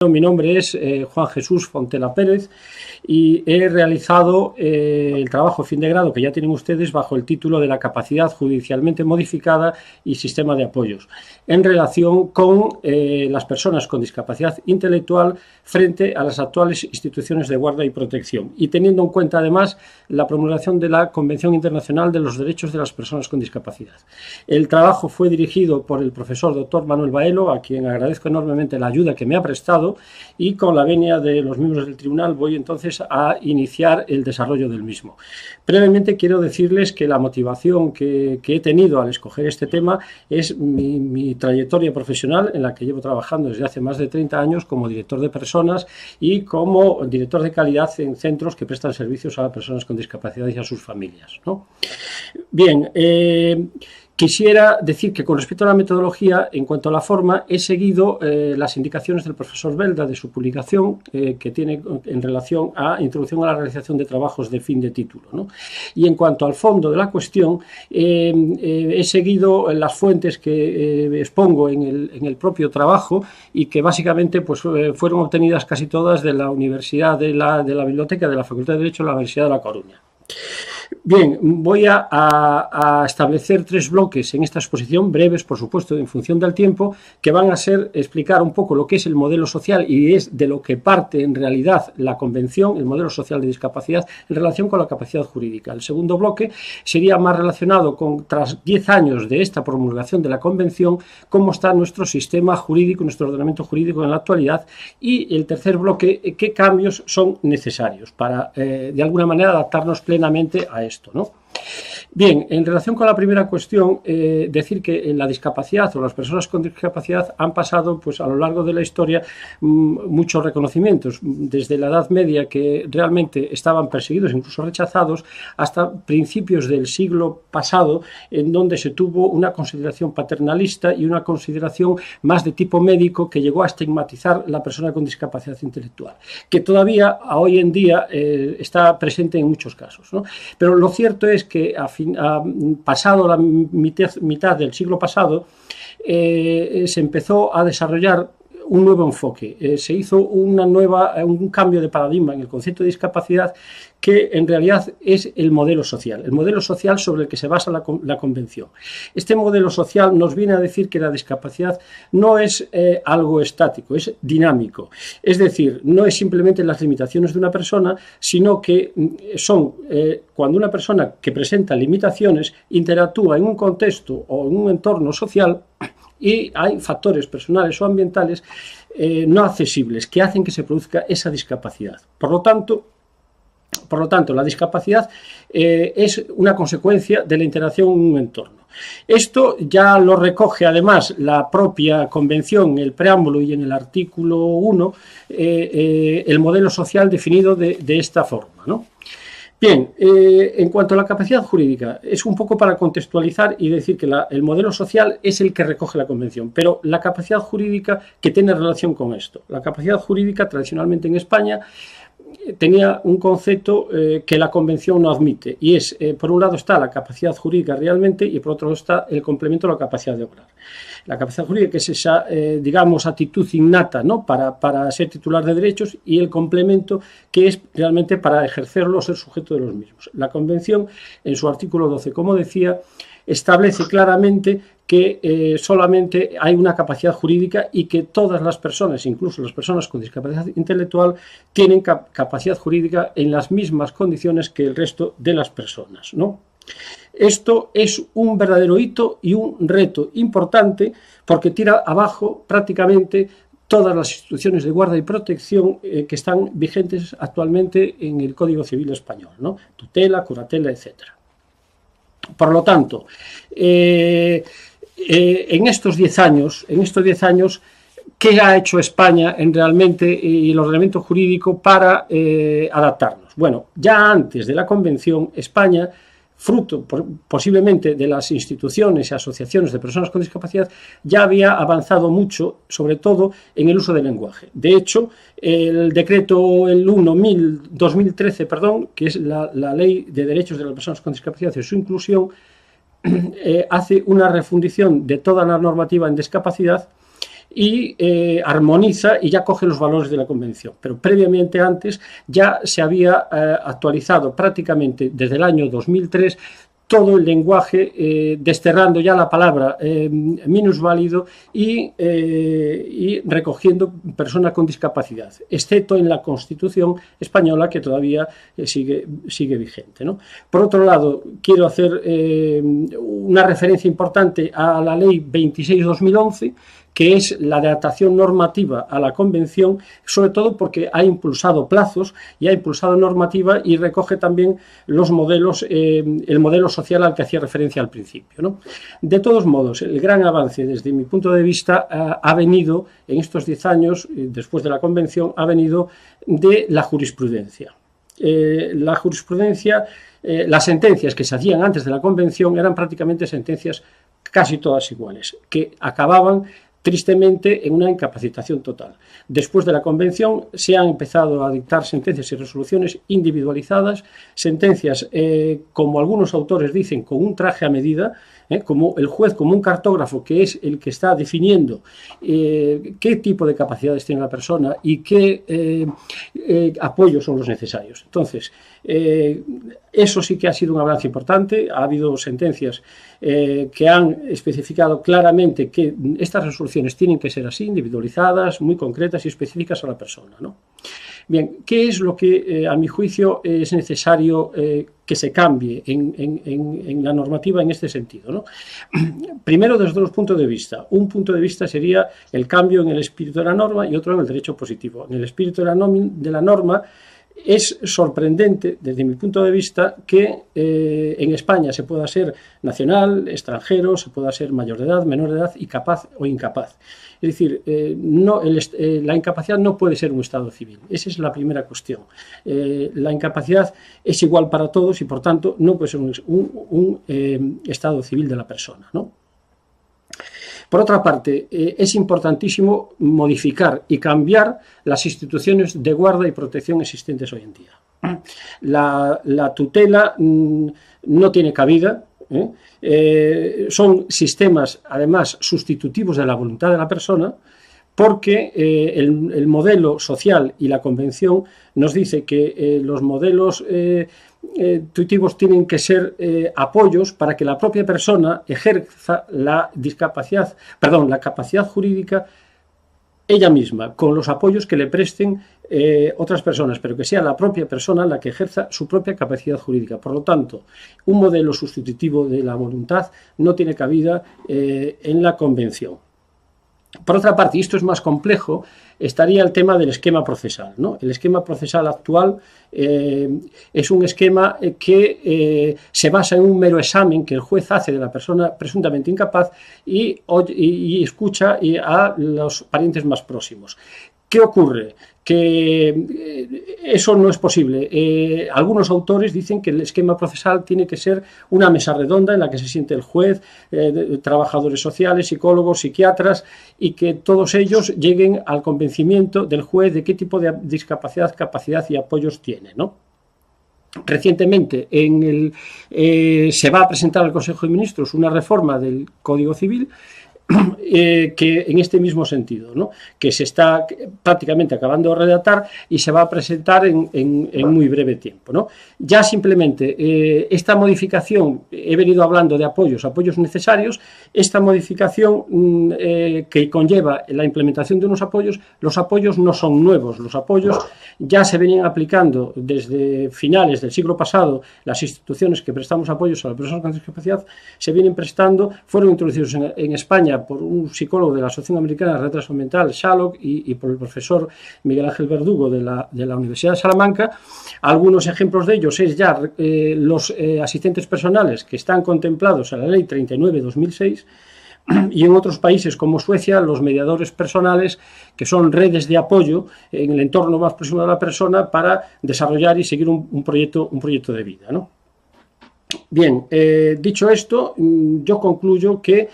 Mi nombre es Juan Jesús Fontela Pérez y he realizado el trabajo fin de grado que ya tienen ustedes bajo el título de la capacidad judicialmente modificada y sistema de apoyos en relación con las personas con discapacidad intelectual frente a las actuales instituciones de guarda y protección y teniendo en cuenta además la promulgación de la Convención Internacional de los Derechos de las Personas con Discapacidad. El trabajo fue dirigido por el profesor Dr. Manuel Baelo, a quien agradezco enormemente la ayuda que me ha prestado, y con la venia de los miembros del tribunal voy entonces a iniciar el desarrollo del mismo. Brevemente quiero decirles que la motivación que he tenido al escoger este tema es mi trayectoria profesional en la que llevo trabajando desde hace más de 30 años como director de personas y como director de calidad en centros que prestan servicios a personas con discapacidad y a sus familias, ¿no? Bien, quisiera decir que con respecto a la metodología, en cuanto a la forma, he seguido las indicaciones del profesor Belda de su publicación que tiene en relación a introducción a la realización de trabajos de fin de título, ¿no? Y en cuanto al fondo de la cuestión, he seguido las fuentes que expongo en el propio trabajo y que básicamente pues, fueron obtenidas casi todas de la Universidad de la Biblioteca de la Facultad de Derecho de la Universidad de La Coruña. Bien, voy a establecer 3 bloques en esta exposición, breves por supuesto en función del tiempo, que van a ser explicar un poco lo que es el modelo social y es de lo que parte en realidad la convención, el modelo social de discapacidad en relación con la capacidad jurídica. El segundo bloque sería más relacionado con, tras 10 años de esta promulgación de la convención, cómo está nuestro sistema jurídico, nuestro ordenamiento jurídico en la actualidad, y el tercer bloque, qué cambios son necesarios para de alguna manera adaptarnos plenamente a esto, ¿no? Bien, en relación con la primera cuestión, decir que la discapacidad o las personas con discapacidad han pasado pues, a lo largo de la historia muchos reconocimientos, desde la Edad Media que realmente estaban perseguidos, incluso rechazados, hasta principios del siglo pasado, en donde se tuvo una consideración paternalista y una consideración más de tipo médico que llegó a estigmatizar la persona con discapacidad intelectual, que todavía hoy en día está presente en muchos casos, ¿no? Pero lo cierto es que pasado la mitad del siglo pasado se empezó a desarrollar un nuevo enfoque, se hizo un cambio de paradigma en el concepto de discapacidad que en realidad es el modelo social sobre el que se basa la convención. Este modelo social nos viene a decir que la discapacidad no es algo estático, es dinámico, es decir, no es simplemente las limitaciones de una persona, sino que son cuando una persona que presenta limitaciones interactúa en un contexto o en un entorno social y hay factores personales o ambientales no accesibles que hacen que se produzca esa discapacidad. Por lo tanto, la discapacidad es una consecuencia de la interacción en un entorno. Esto ya lo recoge además la propia convención en el preámbulo y en el artículo 1, el modelo social definido de esta forma, ¿no? Bien, en cuanto a la capacidad jurídica, es un poco para contextualizar y decir que el modelo social es el que recoge la convención, pero la capacidad jurídica que tiene relación con esto. La capacidad jurídica tradicionalmente en España tenía un concepto que la convención no admite y es, por un lado está la capacidad jurídica realmente y por otro lado está el complemento de la capacidad de obrar. La capacidad jurídica que es esa, digamos, actitud innata, ¿no? para ser titular de derechos y el complemento que es realmente para ejercerlo o ser sujeto de los mismos. La convención en su artículo 12, como decía, establece claramente que solamente hay una capacidad jurídica y que todas las personas, incluso las personas con discapacidad intelectual, tienen capacidad jurídica en las mismas condiciones que el resto de las personas, ¿no? Esto es un verdadero hito y un reto importante porque tira abajo prácticamente todas las instituciones de guarda y protección que están vigentes actualmente en el Código Civil español, ¿no? Tutela, curatela, etcétera. Por lo tanto, en estos 10 años, ¿qué ha hecho España realmente y el ordenamiento jurídico para adaptarnos? Bueno, ya antes de la Convención, España, fruto posiblemente de las instituciones y asociaciones de personas con discapacidad, ya había avanzado mucho, sobre todo en el uso del lenguaje. De hecho, el decreto el 2013, que es la Ley de Derechos de las Personas con Discapacidad y su inclusión, hace una refundición de toda la normativa en discapacidad y armoniza y ya coge los valores de la Convención. Pero previamente, antes, ya se había actualizado prácticamente desde el año 2003 todo el lenguaje, desterrando ya la palabra minusválido y recogiendo persona con discapacidad, excepto en la Constitución española, que todavía sigue vigente, ¿no? Por otro lado, quiero hacer una referencia importante a la Ley 26/2011, que es la adaptación normativa a la Convención, sobre todo porque ha impulsado plazos y ha impulsado normativa y recoge también los modelos, el modelo social al que hacía referencia al principio, ¿no? De todos modos, el gran avance, desde mi punto de vista, ha venido en estos 10 años, después de la Convención, ha venido de la jurisprudencia. La jurisprudencia, las sentencias que se hacían antes de la Convención eran prácticamente sentencias casi todas iguales, que acababan tristemente en una incapacitación total. Después de la Convención se han empezado a dictar sentencias y resoluciones individualizadas, sentencias, como algunos autores dicen, con un traje a medida, como el juez, como un cartógrafo, que es el que está definiendo qué tipo de capacidades tiene la persona y qué apoyos son los necesarios. Entonces, eso sí que ha sido un avance importante. Ha habido sentencias que han especificado claramente que estas resoluciones tienen que ser así, individualizadas, muy concretas y específicas a la persona, ¿no? Bien, ¿qué es lo que, a mi juicio, es necesario que se cambie en la normativa en este sentido, ¿no? Primero, desde dos puntos de vista. Un punto de vista sería el cambio en el espíritu de la norma y otro en el derecho positivo. En el espíritu de la norma, es sorprendente, desde mi punto de vista, que en España se pueda ser nacional, extranjero, se pueda ser mayor de edad, menor de edad y capaz o incapaz. Es decir, la incapacidad no puede ser un estado civil. Esa es la primera cuestión. La incapacidad es igual para todos y, por tanto, no puede ser un estado civil de la persona, ¿no? Por otra parte, es importantísimo modificar y cambiar las instituciones de guarda y protección existentes hoy en día. La tutela no tiene cabida. Son sistemas, además, sustitutivos de la voluntad de la persona, porque el modelo social y la Convención nos dice que los modelos tuitivos tienen que ser apoyos para que la propia persona ejerza la capacidad jurídica ella misma, con los apoyos que le presten otras personas, pero que sea la propia persona la que ejerza su propia capacidad jurídica. Por lo tanto, un modelo sustitutivo de la voluntad no tiene cabida en la Convención. Por otra parte, y esto es más complejo, estaría el tema del esquema procesal, ¿no? El esquema procesal actual es un esquema que se basa en un mero examen que el juez hace de la persona presuntamente incapaz y escucha a los parientes más próximos. ¿Qué ocurre? Que eso no es posible. Algunos autores dicen que el esquema procesal tiene que ser una mesa redonda en la que se siente el juez, trabajadores sociales, psicólogos, psiquiatras, y que todos ellos lleguen al convencimiento del juez de qué tipo de discapacidad, capacidad y apoyos tiene, ¿no? Recientemente se va a presentar al Consejo de Ministros una reforma del Código Civil que en este mismo sentido, ¿no? Que se está prácticamente acabando de redactar y se va a presentar en muy breve tiempo, ¿no? Ya simplemente esta modificación, he venido hablando de apoyos necesarios, esta modificación que conlleva la implementación de unos apoyos, los apoyos no son nuevos, los apoyos ya se venían aplicando desde finales del siglo pasado. Las instituciones que prestamos apoyos a las personas con discapacidad se vienen prestando, fueron introducidos en España por un psicólogo de la Asociación Americana de Retraso Mental, Shallock, y por el profesor Miguel Ángel Verdugo de la Universidad de Salamanca. Algunos ejemplos de ellos es ya los asistentes personales que están contemplados en la Ley 39/2006, y en otros países como Suecia, los mediadores personales, que son redes de apoyo en el entorno más próximo de la persona para desarrollar y seguir un proyecto de vida, ¿no? Bien, dicho esto, yo concluyo que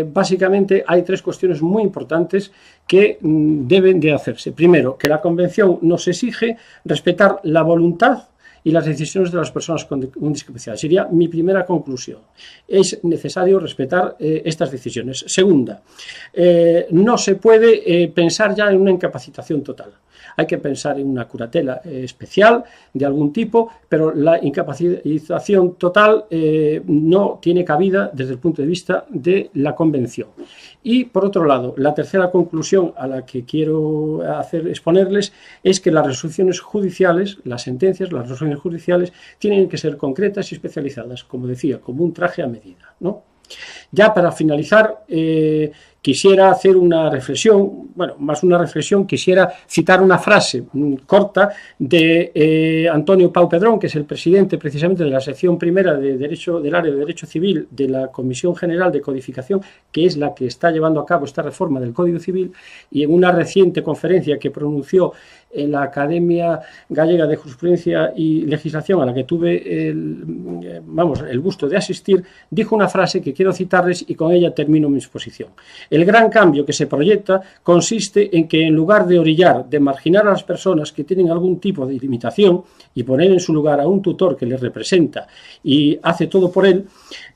básicamente hay tres cuestiones muy importantes que deben de hacerse. Primero, que la Convención nos exige respetar la voluntad y las decisiones de las personas con discapacidad. Sería mi primera conclusión. Es necesario respetar estas decisiones. Segunda, no se puede pensar ya en una incapacitación total. Hay que pensar en una curatela especial de algún tipo, pero la incapacitación total no tiene cabida desde el punto de vista de la Convención. Y, por otro lado, la tercera conclusión a la que quiero exponerles es que las resoluciones judiciales, las sentencias, las resoluciones judiciales, tienen que ser concretas y especializadas, como decía, como un traje a medida, ¿no? Ya para finalizar, quisiera hacer una reflexión, bueno, más una reflexión, quisiera citar una frase corta de Antonio Pau Pedrón, que es el presidente precisamente de la sección primera de Derecho, del área de Derecho Civil de la Comisión General de Codificación, que es la que está llevando a cabo esta reforma del Código Civil, y en una reciente conferencia que pronunció en la Academia Gallega de Jurisprudencia y Legislación, a la que tuve el gusto de asistir, dijo una frase que quiero citarles y con ella termino mi exposición. El gran cambio que se proyecta consiste en que en lugar de orillar, de marginar a las personas que tienen algún tipo de limitación y poner en su lugar a un tutor que les representa y hace todo por él,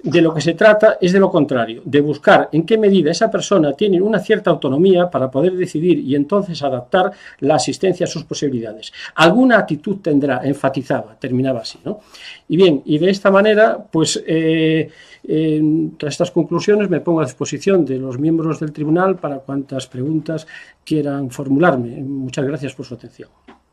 de lo que se trata es de lo contrario, de buscar en qué medida esa persona tiene una cierta autonomía para poder decidir y entonces adaptar la asistencia a sus posibilidades. Alguna actitud tendrá, enfatizaba, terminaba así, ¿no? Y bien, y de esta manera, pues, tras estas conclusiones me pongo a disposición de los miembros del tribunal para cuantas preguntas quieran formularme. Muchas gracias por su atención.